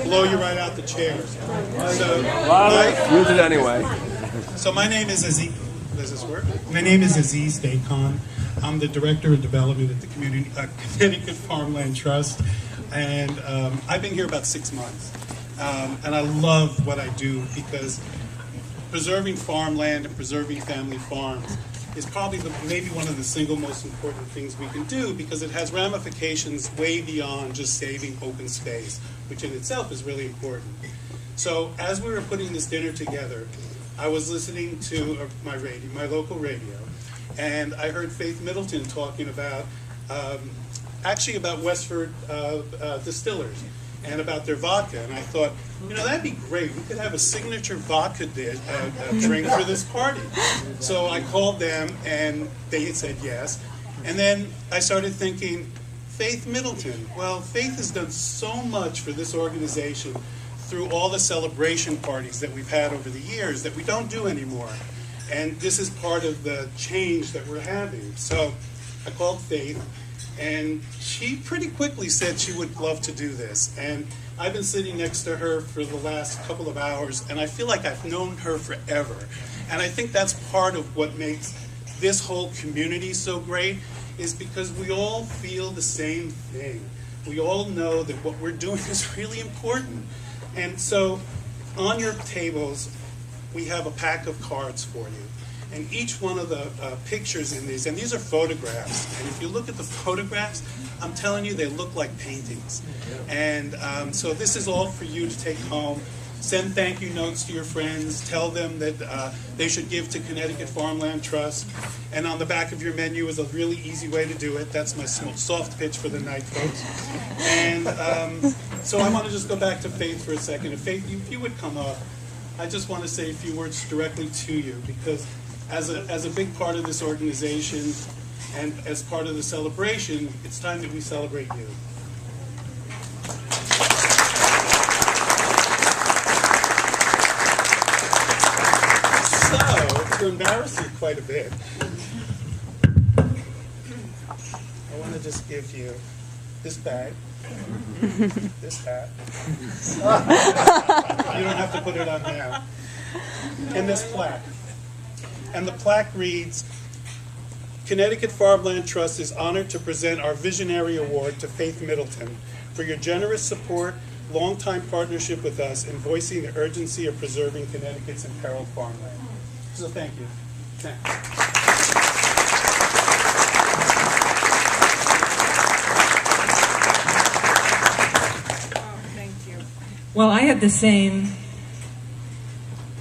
blow you right out the chairs. So, use it anyway. So my name is Aziz. Does this work? My name is Aziz Dehkan. I'm the Director of Development at the Connecticut Farmland Trust, and I've been here about 6 months. And I love what I do because preserving farmland and preserving family farms is probably maybe one of the single most important things we can do, because it has ramifications way beyond just saving open space, which in itself is really important. So as we were putting this dinner together, I was listening to my local radio, and I heard Faith Middleton talking about, actually about Westford Distillers and about their vodka. And I thought, that'd be great. We could have a signature vodka drink for this party. So I called them, and they said yes. And then I started thinking, Faith Middleton. Well, Faith has done so much for this organization through all the celebration parties that we've had over the years that we don't do anymore. And this is part of the change that we're having. So I called Faith, and she pretty quickly said she would love to do this. And I've been sitting next to her for the last couple of hours, and I feel like I've known her forever. And I think that's part of what makes this whole community so great, is because we all feel the same thing. We all know that what we're doing is really important. And so on your tables, we have a pack of cards for you. And each one of the pictures in these, and these are photographs, and if you look at the photographs, I'm telling you, they look like paintings. And so this is all for you to take home. Send thank you notes to your friends. Tell them that they should give to Connecticut Farmland Trust. And on the back of your menu is a really easy way to do it. That's my soft pitch for the night, folks. And so I want to just go back to Faith for a second. If Faith, if you would come up, I just want to say a few words directly to you, because as a big part of this organization and as part of the celebration, it's time that we celebrate you. So, to embarrass you quite a bit, I want to just give you this bag, this hat. You don't have to put it on now. And this plaque. And the plaque reads, Connecticut Farmland Trust is honored to present our Visionary Award to Faith Middleton for your generous support, longtime partnership with us in voicing the urgency of preserving Connecticut's imperiled farmland. So thank you. Thanks. Oh, thank you. Well, I had the same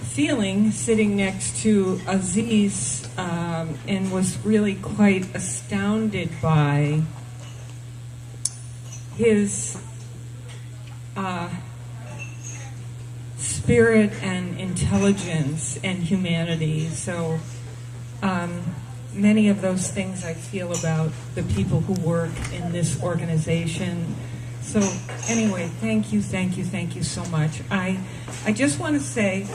feeling sitting next to Aziz, and was really quite astounded by his spirit and intelligence and humanity. So many of those things I feel about the people who work in this organization. So anyway, thank you so much. I just want to say,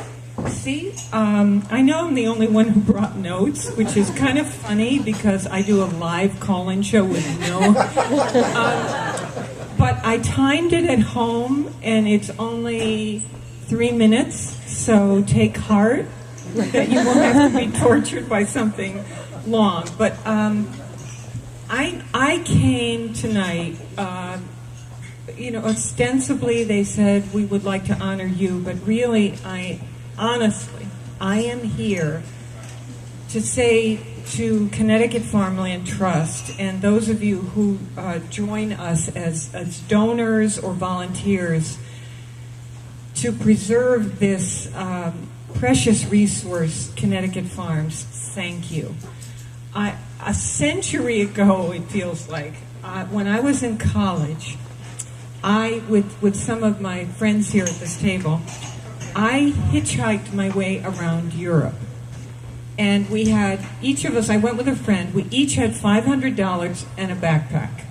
I know I'm the only one who brought notes, which is kind of funny because I do a live call-in show with but I timed it at home, and it's only 3 minutes, so take heart that you won't have to be tortured by something long. But I came tonight, ostensibly they said we would like to honor you, but really honestly, I am here to say to Connecticut Farmland Trust and those of you who join us as donors or volunteers to preserve this precious resource, Connecticut Farms, thank you. A century ago, it feels like, when I was in college, with some of my friends here at this table, I hitchhiked my way around Europe. And we had, each of us, I went with a friend, we each had $500 and a backpack.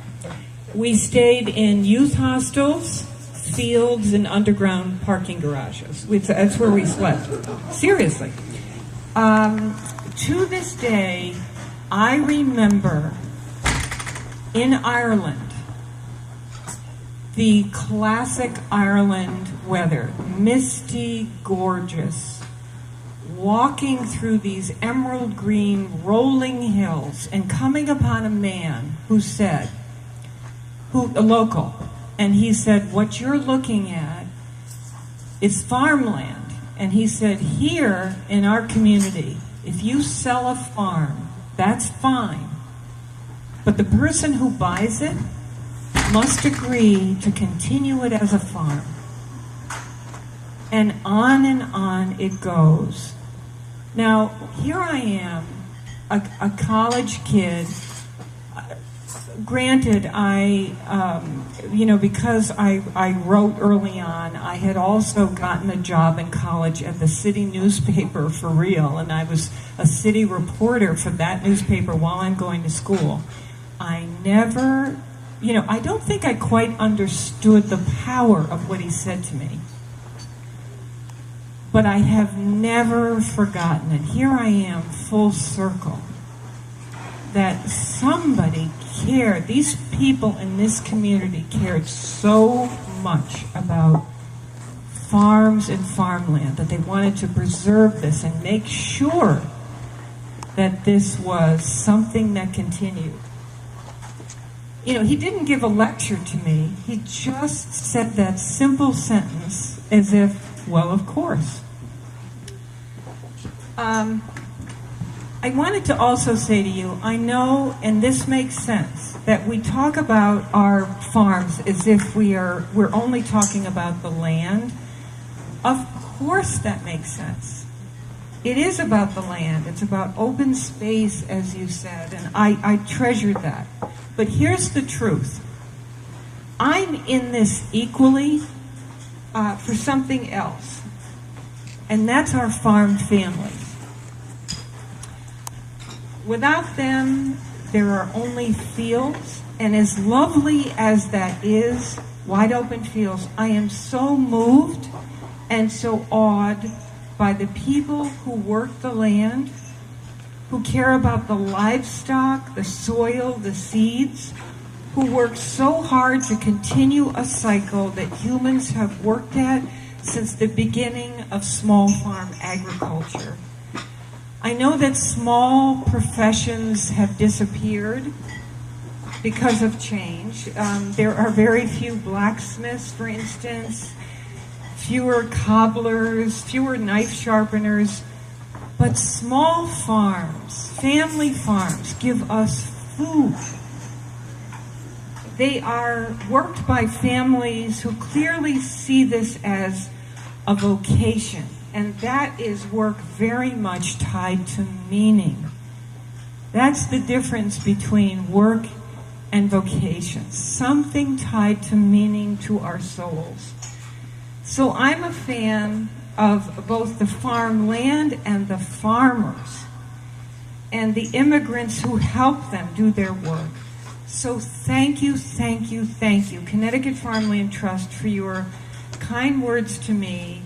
We stayed in youth hostels, fields, and underground parking garages. That's where we slept. Seriously. To this day, I remember in Ireland, the classic Ireland weather, misty, gorgeous, walking through these emerald green rolling hills and coming upon a man who said, a local, and he said, what you're looking at is farmland. And he said, here in our community, if you sell a farm, that's fine. But the person who buys it must agree to continue it as a farm. And on it goes. Now, here I am, a college kid. Granted, because I wrote early on, I had also gotten a job in college at the city newspaper for real, and I was a city reporter for that newspaper while I'm going to school. I never, I don't think I quite understood the power of what he said to me. But I have never forgotten it. Here I am, full circle, that somebody cared, these people in this community cared so much about farms and farmland that they wanted to preserve this and make sure that this was something that continued. He didn't give a lecture to me. He just said that simple sentence as if, well, of course. I wanted to also say to you, I know, and this makes sense, that we talk about our farms as if we're only talking about the land. Of course that makes sense. It is about the land. It's about open space, as you said, and I treasure that. But here's the truth. I'm in this equally for something else, and that's our farm families. Without them, there are only fields, and as lovely as that is, wide open fields, I am so moved and so awed by the people who work the land, who care about the livestock, the soil, the seeds, who work so hard to continue a cycle that humans have worked at since the beginning of small farm agriculture. I know that small professions have disappeared because of change. There are very few blacksmiths, for instance, fewer cobblers, fewer knife sharpeners, but small farms, family farms, give us food. They are worked by families who clearly see this as a vocation. And that is work very much tied to meaning. That's the difference between work and vocation. Something tied to meaning to our souls. So I'm a fan of both the farmland and the farmers and the immigrants who help them do their work. So thank you, Connecticut Farmland Trust, for your kind words to me.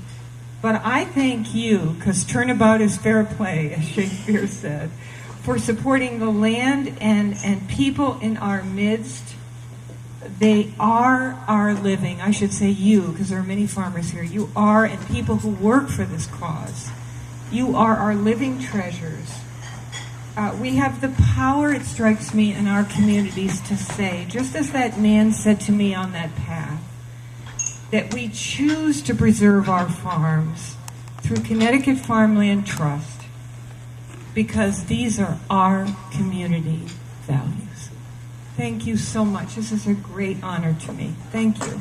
But I thank you, because turnabout is fair play, as Shakespeare said, for supporting the land and people in our midst. They are our living. I should say you, because there are many farmers here. You are, and people who work for this cause. You are our living treasures. We have the power, it strikes me, in our communities to say, just as that man said to me on that path, that we choose to preserve our farms through Connecticut Farmland Trust because these are our community values. Thank you so much. This is a great honor to me. Thank you.